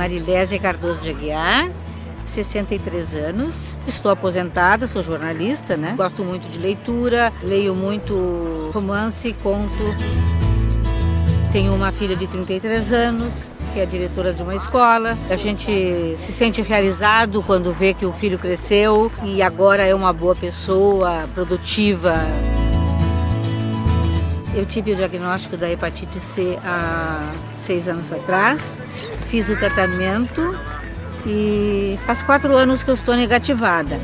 Marilésia Cardoso de Aguiar, 63 anos. Estou aposentada, sou jornalista, né? Gosto muito de leitura, leio muito romance, conto. Tenho uma filha de 33 anos, que é diretora de uma escola. A gente se sente realizado quando vê que o filho cresceu e agora é uma boa pessoa, produtiva. Eu tive o diagnóstico da hepatite C há 6 anos atrás, fiz o tratamento e faz 4 anos que eu estou negativada.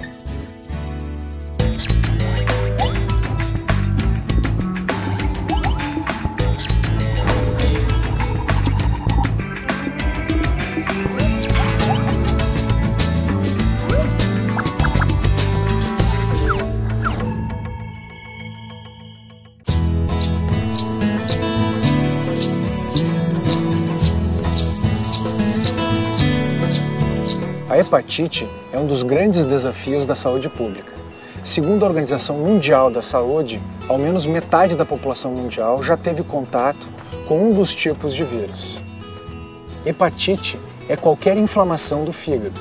A hepatite é um dos grandes desafios da saúde pública. Segundo a Organização Mundial da Saúde, ao menos metade da população mundial já teve contato com um dos tipos de vírus. Hepatite é qualquer inflamação do fígado.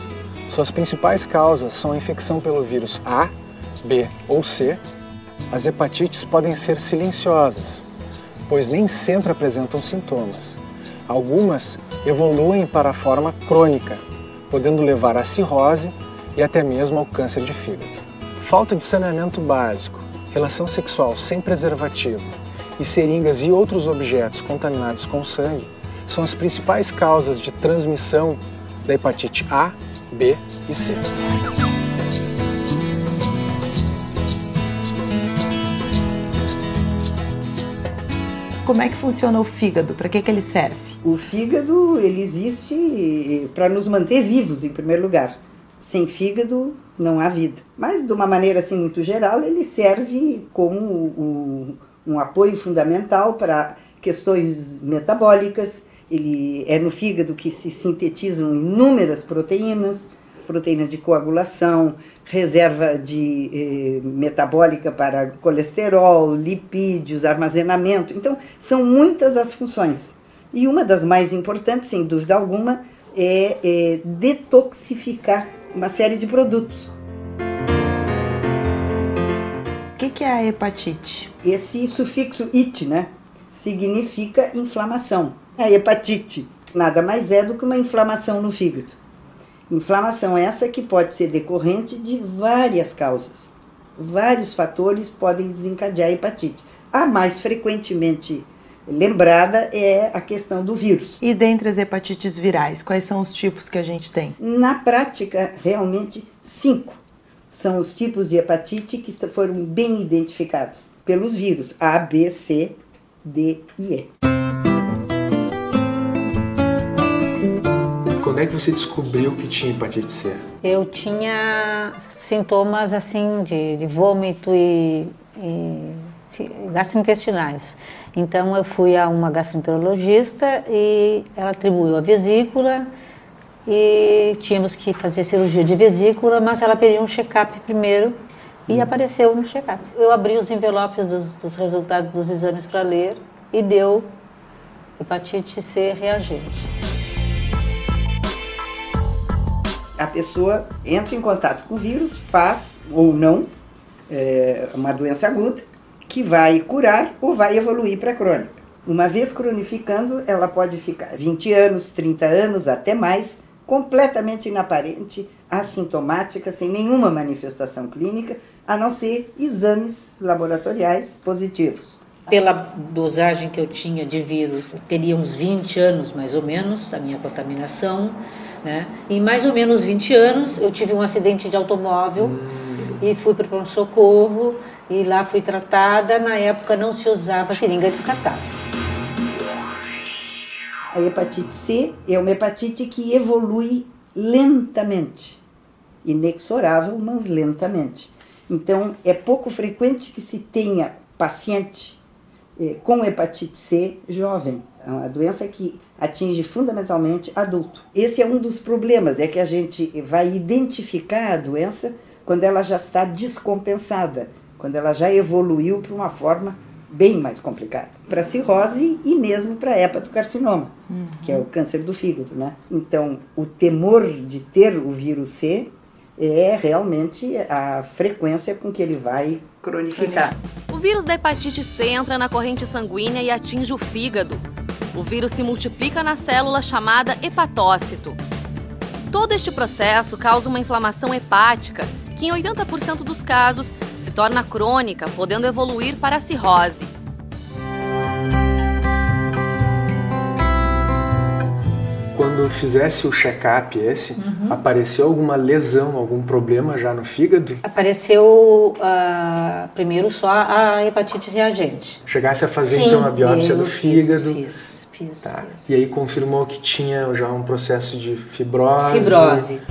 Suas principais causas são a infecção pelo vírus A, B ou C. As hepatites podem ser silenciosas, pois nem sempre apresentam sintomas. Algumas evoluem para a forma crônica, podendo levar à cirrose e até mesmo ao câncer de fígado. Falta de saneamento básico, relação sexual sem preservativo e seringas e outros objetos contaminados com sangue são as principais causas de transmissão da hepatite A, B e C. Como é que funciona o fígado? Para que ele serve? O fígado, ele existe para nos manter vivos, em primeiro lugar. Sem fígado, não há vida. Mas, de uma maneira assim muito geral, ele serve como um apoio fundamental para questões metabólicas. Ele é no fígado que se sintetizam inúmeras proteínas de coagulação, reserva de metabólica para colesterol, lipídios, armazenamento. Então, são muitas as funções. E uma das mais importantes, sem dúvida alguma, é detoxificar uma série de produtos. O que é a hepatite? Esse sufixo "it", né, significa inflamação. A hepatite nada mais é do que uma inflamação no fígado. Inflamação essa que pode ser decorrente de várias causas. Vários fatores podem desencadear a hepatite. A mais frequentemente lembrada é a questão do vírus. E dentre as hepatites virais, quais são os tipos que a gente tem? Na prática, realmente 5 são os tipos de hepatite que foram bem identificados pelos vírus A, B, C, D e E. Quando é que você descobriu que tinha hepatite C? Eu tinha sintomas assim de vômito e gastrointestinais. Então eu fui a uma gastroenterologista e ela atribuiu a vesícula e tínhamos que fazer cirurgia de vesícula, mas ela pediu um check-up primeiro e apareceu no check-up. Eu abri os envelopes dos resultados dos exames para ler e deu hepatite C reagente. A pessoa entra em contato com o vírus, faz ou não uma doença aguda, que vai curar ou vai evoluir para crônica. Uma vez cronificando, ela pode ficar 20 anos, 30 anos, até mais, completamente inaparente, assintomática, sem nenhuma manifestação clínica, a não ser exames laboratoriais positivos. Pela dosagem que eu tinha de vírus, teria uns 20 anos mais ou menos a minha contaminação, né? Em mais ou menos 20 anos eu tive um acidente de automóvel e fui para o pronto-socorro e lá fui tratada. Na época não se usava seringa descartável. A hepatite C é uma hepatite que evolui lentamente, inexorável, mas lentamente. Então é pouco frequente que se tenha paciente com hepatite C jovem. É uma doença que atinge fundamentalmente adulto. Esse é um dos problemas, é que a gente vai identificar a doença quando ela já está descompensada, quando ela já evoluiu para uma forma bem mais complicada. Para cirrose e mesmo para hepatocarcinoma, que é o câncer do fígado, né? Então, o temor de ter o vírus C é realmente a frequência com que ele vai cronificar. O vírus da hepatite C entra na corrente sanguínea e atinge o fígado. O vírus se multiplica na célula chamada hepatócito. Todo este processo causa uma inflamação hepática, que em 80% dos casos se torna crônica, podendo evoluir para a cirrose. Quando fizesse o check-up apareceu alguma lesão, algum problema já no fígado? Apareceu primeiro só a hepatite reagente. Chegasse a fazer então a biópsia do fígado? Fiz. Tá. E aí confirmou que tinha já um processo de fibrose? Fibrose.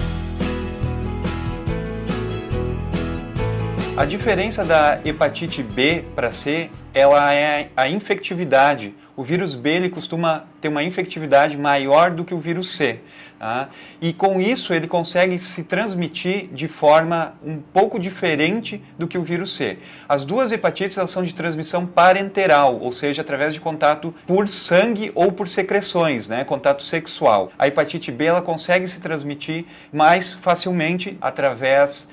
A diferença da hepatite B para C, ela é a infectividade. O vírus B ele costuma ter uma infectividade maior do que o vírus C. Tá? E com isso ele consegue se transmitir de forma um pouco diferente do que o vírus C. As duas hepatites elas são de transmissão parenteral, ou seja, através de contato por sangue ou por secreções, né? Contato sexual. A hepatite B ela consegue se transmitir mais facilmente através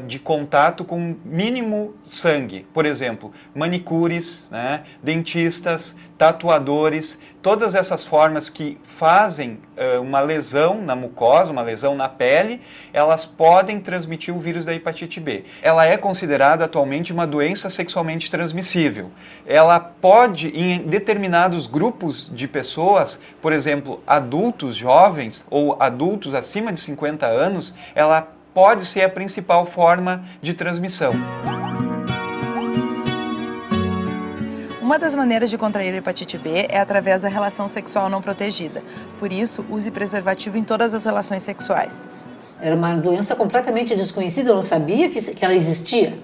de contato com mínimo sangue. Por exemplo, manicures, né, dentistas, tatuadores, todas essas formas que fazem uma lesão na mucosa, uma lesão na pele, elas podem transmitir o vírus da hepatite B. Ela é considerada atualmente uma doença sexualmente transmissível. Ela pode, em determinados grupos de pessoas, por exemplo, adultos jovens ou adultos acima de 50 anos, ela pode ser a principal forma de transmissão. Uma das maneiras de contrair a hepatite B é através da relação sexual não protegida. Por isso, use preservativo em todas as relações sexuais. Era uma doença completamente desconhecida, eu não sabia que ela existia.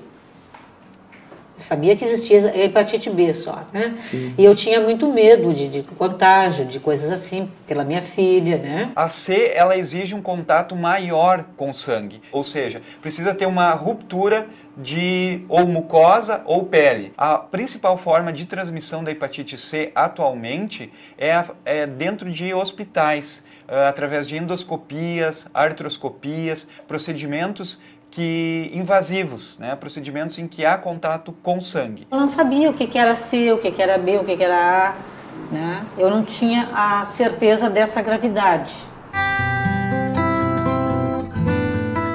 Eu sabia que existia a hepatite B só, né? Sim. E eu tinha muito medo de contágio, de coisas assim, pela minha filha, né? A C, ela exige um contato maior com o sangue, ou seja, precisa ter uma ruptura de ou mucosa ou pele. A principal forma de transmissão da hepatite C atualmente é dentro de hospitais, através de endoscopias, artroscopias, procedimentos invasivos, né? Procedimentos em que há contato com sangue. Eu não sabia o que era C, o que era B, o que era A, né? Eu não tinha a certeza dessa gravidade.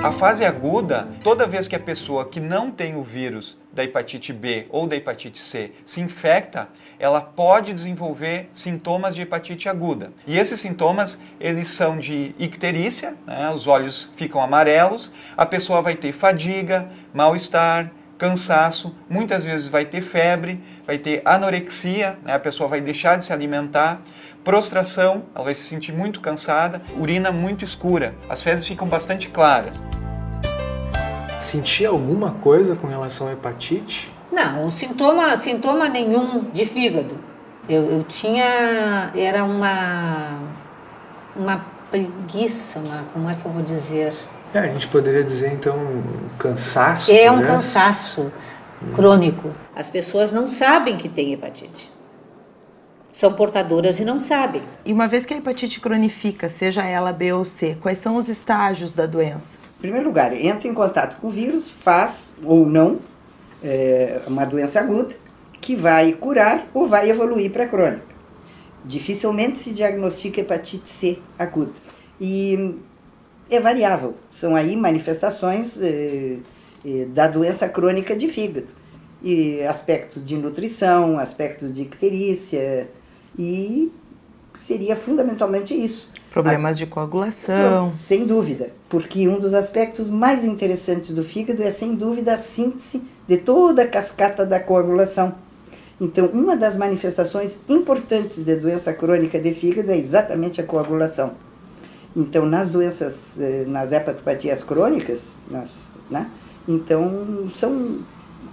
A fase aguda, toda vez que a pessoa que não tem o vírus da hepatite B ou da hepatite C se infecta, ela pode desenvolver sintomas de hepatite aguda. E esses sintomas, eles são de icterícia, né? Os olhos ficam amarelos, a pessoa vai ter fadiga, mal-estar, cansaço, muitas vezes vai ter febre, vai ter anorexia, né? A pessoa vai deixar de se alimentar, prostração, ela vai se sentir muito cansada, urina muito escura, as fezes ficam bastante claras. Sentia alguma coisa com relação à hepatite? Não, sintoma nenhum de fígado. Eu tinha, era uma preguiça, como é que eu vou dizer? A gente poderia dizer então um cansaço. É um cansaço crônico. As pessoas não sabem que tem hepatite. São portadoras e não sabem. E uma vez que a hepatite cronifica, seja ela B ou C, quais são os estágios da doença? Em primeiro lugar, entra em contato com o vírus, faz ou não uma doença aguda, que vai curar ou vai evoluir para crônica. Dificilmente se diagnostica hepatite C aguda. E é variável, são aí manifestações da doença crônica de fígado. E aspectos de nutrição, aspectos de icterícia, e seria fundamentalmente isso. Problemas de coagulação. Sem dúvida, porque um dos aspectos mais interessantes do fígado é, sem dúvida, a síntese de toda a cascata da coagulação. Então, uma das manifestações importantes da doença crônica de fígado é exatamente a coagulação. Então, nas doenças, nas hepatopatias crônicas, né? Então, são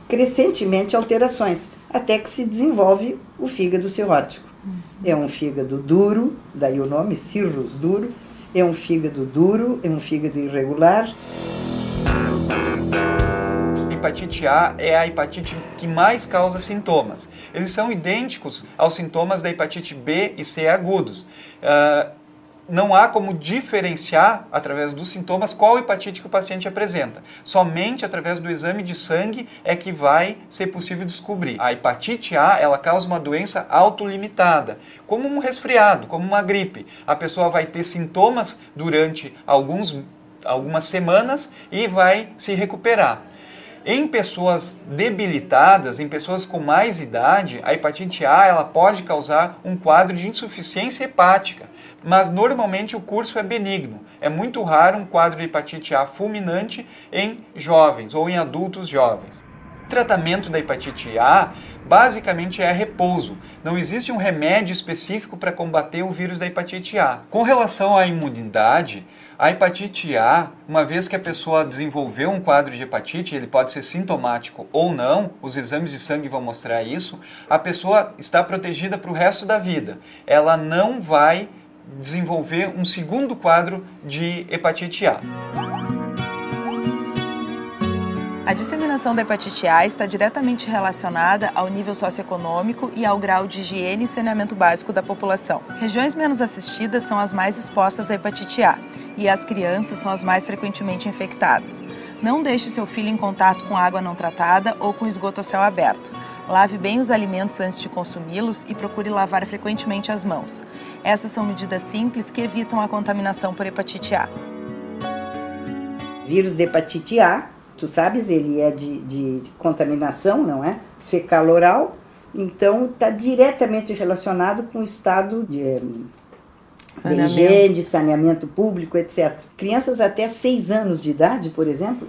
crescentemente alterações, até que se desenvolve o fígado cirrótico. É um fígado duro, daí o nome, cirrus duro, é um fígado duro, é um fígado irregular. hepatite A é a hepatite que mais causa sintomas. Eles são idênticos aos sintomas da hepatite B e C agudos. Não há como diferenciar, através dos sintomas, qual hepatite que o paciente apresenta. Somente através do exame de sangue é que vai ser possível descobrir. A hepatite A, ela causa uma doença autolimitada, como um resfriado, como uma gripe. A pessoa vai ter sintomas durante algumas semanas e vai se recuperar. Em pessoas debilitadas, em pessoas com mais idade, a hepatite A ela pode causar um quadro de insuficiência hepática, mas normalmente o curso é benigno. É muito raro um quadro de hepatite A fulminante em jovens ou em adultos jovens. O tratamento da hepatite A basicamente é repouso. Não existe um remédio específico para combater o vírus da hepatite A. Com relação à imunidade, a hepatite A, uma vez que a pessoa desenvolveu um quadro de hepatite, ele pode ser sintomático ou não, os exames de sangue vão mostrar isso, a pessoa está protegida para o resto da vida. Ela não vai desenvolver um segundo quadro de hepatite A. A disseminação da hepatite A está diretamente relacionada ao nível socioeconômico e ao grau de higiene e saneamento básico da população. Regiões menos assistidas são as mais expostas à hepatite A e as crianças são as mais frequentemente infectadas. Não deixe seu filho em contato com água não tratada ou com esgoto a céu aberto. Lave bem os alimentos antes de consumi-los e procure lavar frequentemente as mãos. Essas são medidas simples que evitam a contaminação por hepatite A. Vírus de hepatite A, tu sabes, ele é de contaminação, não é? Fecal-oral, então está diretamente relacionado com o estado de higiene, de saneamento público, etc. Crianças até 6 anos de idade, por exemplo,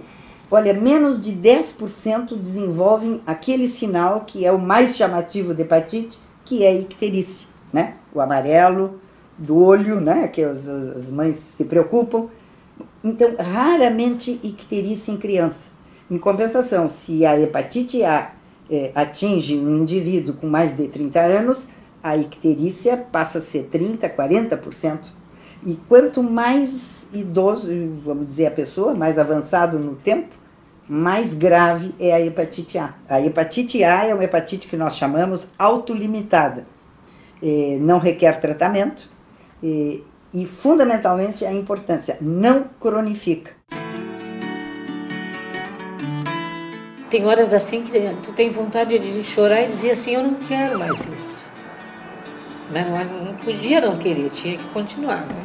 olha, menos de 10% desenvolvem aquele sinal que é o mais chamativo de hepatite, que é a icterícia, né? O amarelo do olho, né? Que as mães se preocupam. Então, raramente icterícia em criança. Em compensação, se a hepatite A atinge um indivíduo com mais de 30 anos, a icterícia passa a ser 30%, 40%. E quanto mais idoso, vamos dizer, a pessoa, mais avançado no tempo, mais grave é a hepatite A. A hepatite A é uma hepatite que nós chamamos autolimitada. Não requer tratamento e, fundamentalmente, a importância, não cronifica. Tem horas assim que tu tem vontade de chorar e dizer assim, eu não quero mais isso. Mas não podia não querer, tinha que continuar, né?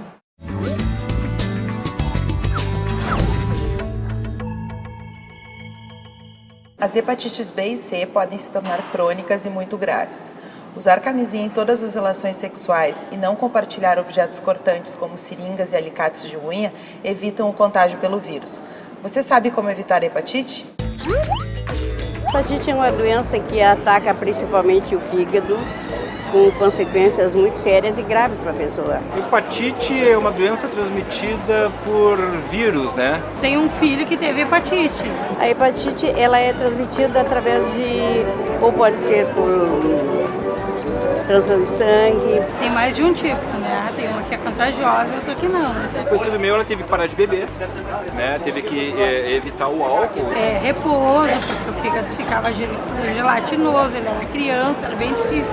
As hepatites B e C podem se tornar crônicas e muito graves. Usar camisinha em todas as relações sexuais e não compartilhar objetos cortantes como seringas e alicates de unha evitam o contágio pelo vírus. Você sabe como evitar a hepatite? A hepatite é uma doença que ataca principalmente o fígado, com consequências muito sérias e graves para a pessoa. Hepatite é uma doença transmitida por vírus, né? Tem um filho que teve hepatite. A hepatite, ela é transmitida através de, ou pode ser por transfusão de sangue. Tem mais de um tipo, né? Tem uma que é contagiosa e outra que não. O conhecido meu, ela teve que parar de beber, né? Teve que evitar o álcool. Repouso, porque o fígado ficava gelatinoso, ele era criança, era bem difícil.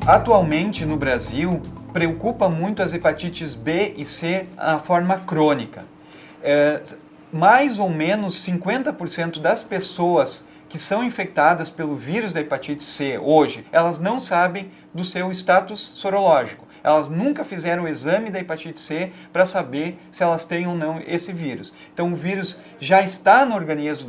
Atualmente no Brasil, preocupa muito as hepatites B e C a forma crônica. Mais ou menos 50% das pessoas que são infectadas pelo vírus da hepatite C hoje, elas não sabem do seu status sorológico. Elas nunca fizeram o exame da hepatite C para saber se elas têm ou não esse vírus. Então o vírus já está no organismo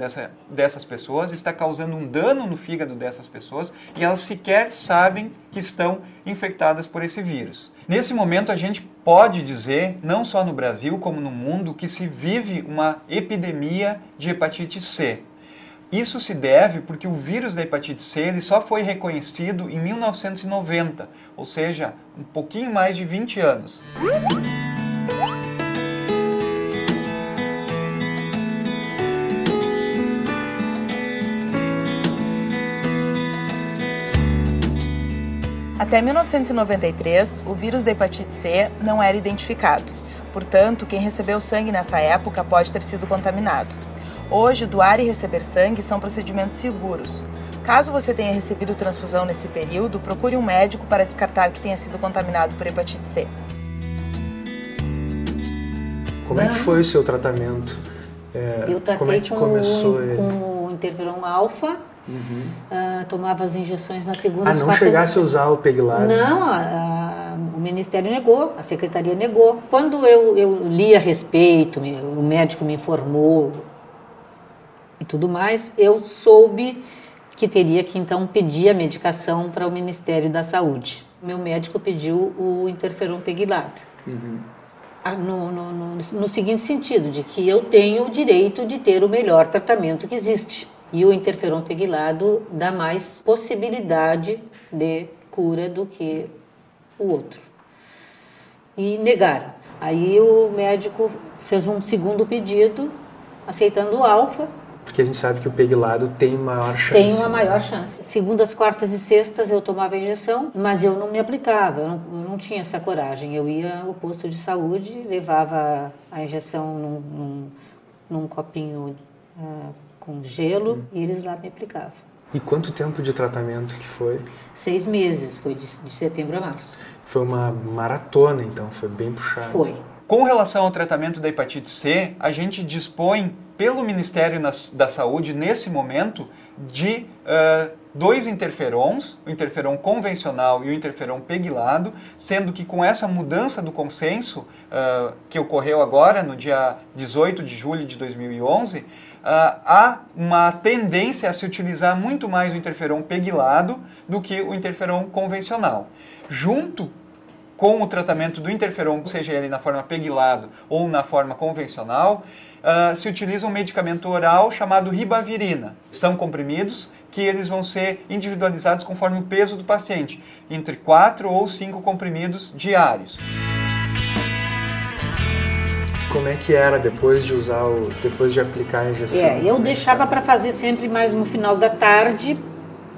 dessas pessoas, está causando um dano no fígado dessas pessoas e elas sequer sabem que estão infectadas por esse vírus. Nesse momento a gente pode dizer, não só no Brasil como no mundo, que se vive uma epidemia de hepatite C. Isso se deve porque o vírus da hepatite C ele só foi reconhecido em 1990, ou seja, um pouquinho mais de 20 anos. Até 1993, o vírus da hepatite C não era identificado. Portanto, quem recebeu sangue nessa época pode ter sido contaminado. Hoje, doar e receber sangue são procedimentos seguros. Caso você tenha recebido transfusão nesse período, procure um médico para descartar que tenha sido contaminado por hepatite C. Como é que foi o seu tratamento? Eu tratei como é que começou com o interferon alfa, tomava as injeções nas segundas, não chegasse a usar o Pegilade? Não, o Ministério negou, a Secretaria negou. Quando eu li a respeito, o médico me informou e tudo mais, eu soube que teria que então pedir a medicação para o Ministério da Saúde. Meu médico pediu o interferon Pegilade. No seguinte sentido, de que eu tenho o direito de ter o melhor tratamento que existe. E o interferon Pegilado dá mais possibilidade de cura do que o outro. E negaram. Aí o médico fez um segundo pedido, aceitando o alfa. Porque a gente sabe que o Pegilado tem maior chance. Tem uma maior chance. Segundas, quartas e sextas eu tomava a injeção, mas eu não me aplicava, eu não tinha essa coragem. Eu ia ao posto de saúde, levava a injeção num copinho com gelo e eles lá me aplicavam. E quanto tempo de tratamento que foi? 6 meses, foi de setembro a março. Foi uma maratona, então, foi bem puxado. Foi. Com relação ao tratamento da hepatite C, a gente dispõe, pelo Ministério da Saúde, nesse momento, de 2 interferons, o interferon convencional e o interferon Pegilado, sendo que com essa mudança do consenso que ocorreu agora, no dia 18 de julho de 2011, há uma tendência a se utilizar muito mais o interferon Pegilado do que o interferon convencional. Junto com o tratamento do interferon, seja ele na forma Pegilado ou na forma convencional, se utiliza um medicamento oral chamado ribavirina. São comprimidos que eles vão ser individualizados conforme o peso do paciente, entre 4 ou 5 comprimidos diários. Como é que era depois de aplicar a injeção? Eu deixava para fazer sempre mais no final da tarde,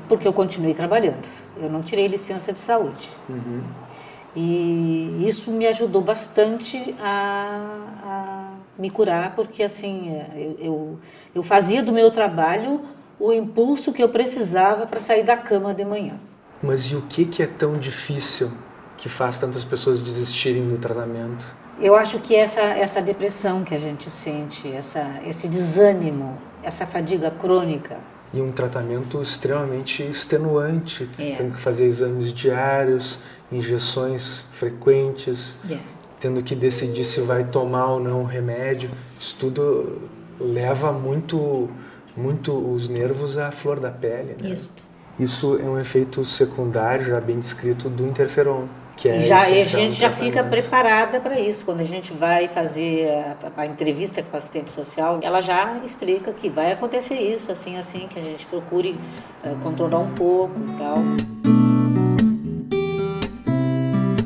porque eu continuei trabalhando. Eu não tirei licença de saúde. E isso me ajudou bastante a me curar, porque assim, eu fazia do meu trabalho o impulso que eu precisava para sair da cama de manhã. Mas e o que é tão difícil que faz tantas pessoas desistirem do tratamento? Eu acho que essa depressão que a gente sente, esse desânimo, essa fadiga crônica. E um tratamento extremamente extenuante, tendo que fazer exames diários, injeções frequentes, tendo que decidir se vai tomar ou não o remédio. Isso tudo leva muito os nervos à flor da pele, né? Isso é um efeito secundário, já bem descrito, do interferon. Que é a gente já fica preparada para isso. Quando a gente vai fazer a entrevista com a assistente social, ela já explica que vai acontecer isso, assim, que a gente procure controlar um pouco e tal.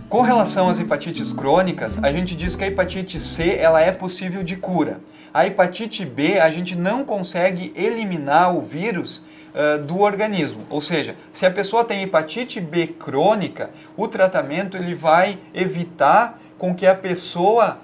Com relação às hepatites crônicas, a gente diz que a hepatite C ela é possível de cura. A hepatite B, a gente não consegue eliminar o vírus do organismo. Ou seja, se a pessoa tem hepatite B crônica, o tratamento ele vai evitar com que a pessoa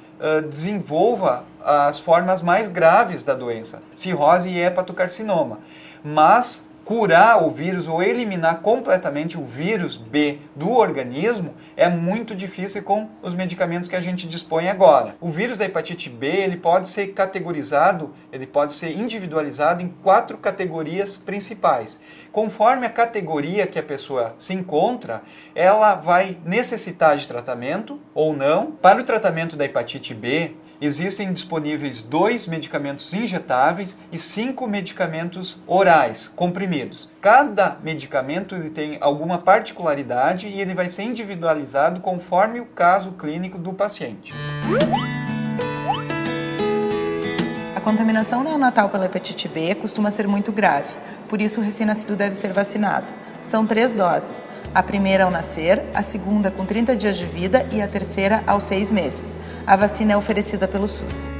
desenvolva as formas mais graves da doença, cirrose e hepatocarcinoma. Mas curar o vírus ou eliminar completamente o vírus B do organismo é muito difícil com os medicamentos que a gente dispõe agora. O vírus da hepatite B ele pode ser categorizado, ele pode ser individualizado em 4 categorias principais. Conforme a categoria que a pessoa se encontra, ela vai necessitar de tratamento ou não. Para o tratamento da hepatite B, existem disponíveis 2 medicamentos injetáveis e 5 medicamentos orais, comprimidos. Cada medicamento ele tem alguma particularidade e ele vai ser individualizado conforme o caso clínico do paciente. A contaminação neonatal pela hepatite B costuma ser muito grave, por isso o recém-nascido deve ser vacinado. São 3 doses. A primeira ao nascer, a segunda com 30 dias de vida e a terceira aos 6 meses. A vacina é oferecida pelo SUS.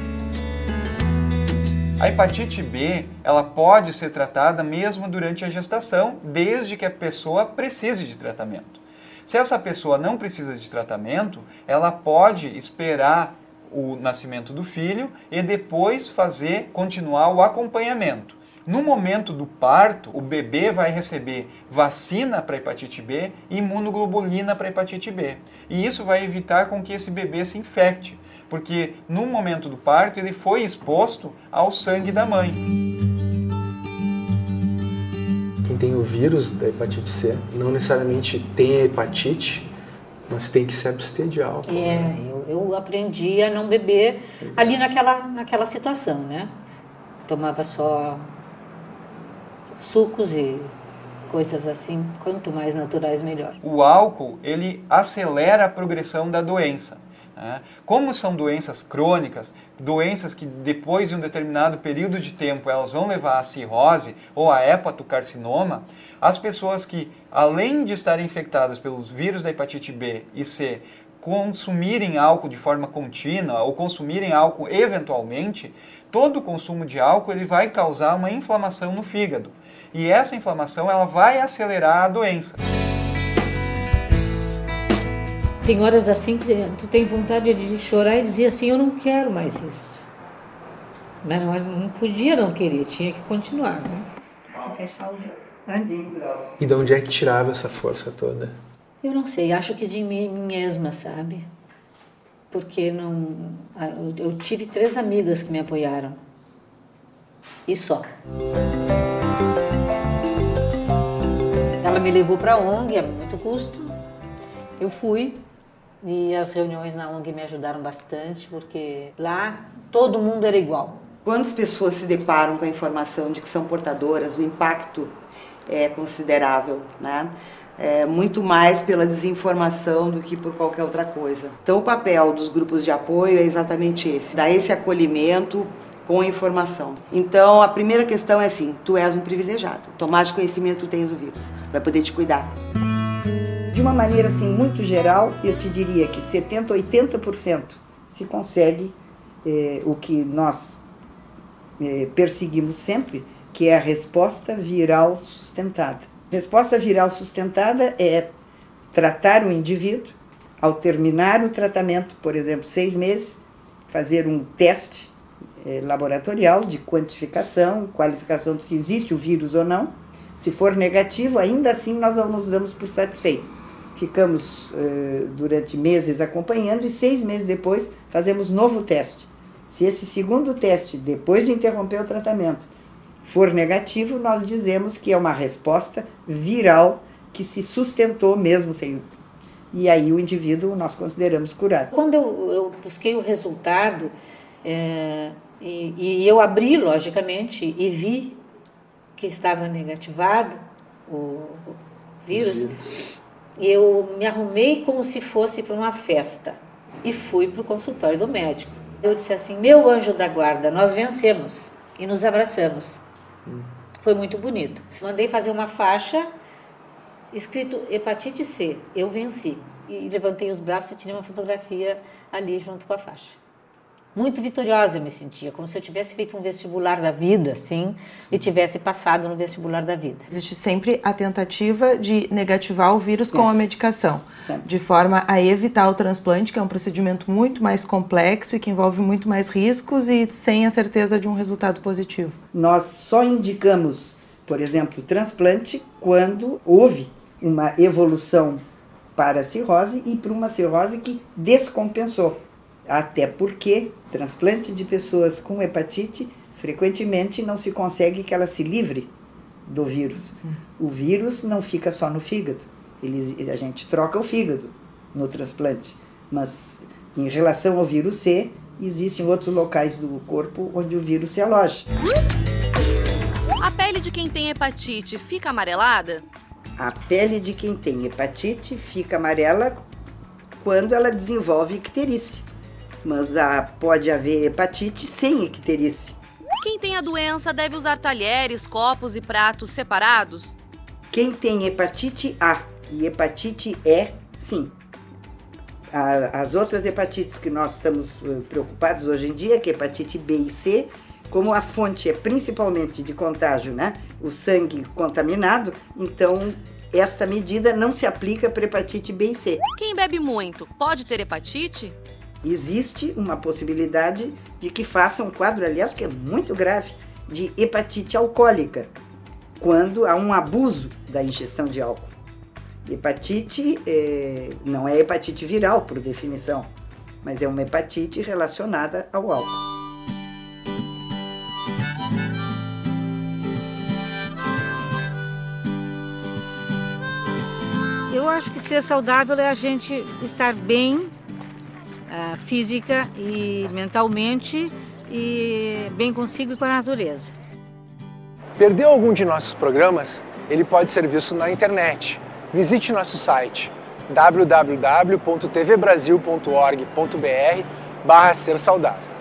A hepatite B, ela pode ser tratada mesmo durante a gestação, desde que a pessoa precise de tratamento. Se essa pessoa não precisa de tratamento, ela pode esperar o nascimento do filho e depois continuar o acompanhamento. No momento do parto, o bebê vai receber vacina para hepatite B e imunoglobulina para hepatite B. E isso vai evitar com que esse bebê se infecte, porque no momento do parto ele foi exposto ao sangue da mãe. Quem tem o vírus da hepatite C não necessariamente tem a hepatite, mas tem que se abster de álcool. Eu aprendi a não beber ali naquela situação, né? Tomava só sucos e coisas assim, quanto mais naturais, melhor. O álcool, ele acelera a progressão da doença. Como são doenças crônicas, doenças que depois de um determinado período de tempo elas vão levar à cirrose ou a hepatocarcinoma, as pessoas que, além de estarem infectadas pelos vírus da hepatite B e C, consumirem álcool de forma contínua ou consumirem álcool eventualmente, todo o consumo de álcool ele vai causar uma inflamação no fígado. E essa inflamação ela vai acelerar a doença. Tem horas assim que tu tem vontade de chorar e dizer assim, eu não quero mais isso. Mas não podia não querer, tinha que continuar, né? Fechar o E de onde é que tirava essa força toda? Eu não sei, acho que de mim mesma, sabe? Porque eu tive 3 amigas que me apoiaram. E só. Ela me levou para a ONG a muito custo. Eu fui. E as reuniões na ONG me ajudaram bastante, porque lá todo mundo era igual. Quando as pessoas se deparam com a informação de que são portadoras, o impacto é considerável, né? Muito mais pela desinformação do que por qualquer outra coisa. Então o papel dos grupos de apoio é exatamente esse, dar esse acolhimento com a informação. Então a primeira questão é assim, tu és um privilegiado, tomaste conhecimento, tu tens o vírus, tu vai poder te cuidar. De uma maneira assim muito geral, eu te diria que 70%, 80% se consegue o que nós perseguimos sempre, que é a resposta viral sustentada. Resposta viral sustentada é tratar o indivíduo, ao terminar o tratamento, por exemplo, 6 meses, fazer um teste laboratorial de quantificação, qualificação de se existe o vírus ou não. Se for negativo, ainda assim nós não nos damos por satisfeitos. Ficamos durante meses acompanhando e 6 meses depois fazemos novo teste. Se esse segundo teste, depois de interromper o tratamento, for negativo, nós dizemos que é uma resposta viral que se sustentou mesmo sem... E aí o indivíduo nós consideramos curado. Quando eu busquei o resultado e eu abri, logicamente, e vi que estava negativado o vírus, eu me arrumei como se fosse para uma festa e fui para o consultório do médico. Eu disse assim, meu anjo da guarda, nós vencemos, e nos abraçamos. Foi muito bonito. Mandei fazer uma faixa escrito hepatite C, eu venci. E levantei os braços e tirei uma fotografia ali junto com a faixa. Muito vitoriosa eu me sentia, como se eu tivesse feito um vestibular da vida, assim, e tivesse passado no vestibular da vida. Existe sempre a tentativa de negativar o vírus com a medicação, de forma a evitar o transplante, que é um procedimento muito mais complexo e que envolve muito mais riscos e sem a certeza de um resultado positivo. Nós só indicamos, por exemplo, transplante quando houve uma evolução para a cirrose e para uma cirrose que descompensou. Até porque transplante de pessoas com hepatite, frequentemente não se consegue que ela se livre do vírus. O vírus não fica só no fígado. A gente troca o fígado no transplante. Mas em relação ao vírus C, existem outros locais do corpo onde o vírus se aloja. A pele de quem tem hepatite fica amarelada? A pele de quem tem hepatite fica amarela quando ela desenvolve icterícia. Mas pode haver hepatite sem icterícia. Quem tem a doença deve usar talheres, copos e pratos separados? Quem tem hepatite A e hepatite E, sim. As outras hepatites que nós estamos preocupados hoje em dia, que é hepatite B e C, como a fonte é principalmente de contágio, né? O sangue contaminado, então esta medida não se aplica para hepatite B e C. Quem bebe muito pode ter hepatite? Existe uma possibilidade de que faça um quadro, aliás, que é muito grave, de hepatite alcoólica, quando há um abuso da ingestão de álcool. Hepatite não é hepatite viral, por definição, mas é uma hepatite relacionada ao álcool. Eu acho que ser saudável é a gente estar bem física e mentalmente e bem consigo e com a natureza. Perdeu algum de nossos programas? Ele pode ser visto na internet. Visite nosso site www.tvbrasil.org.br/ser saudável.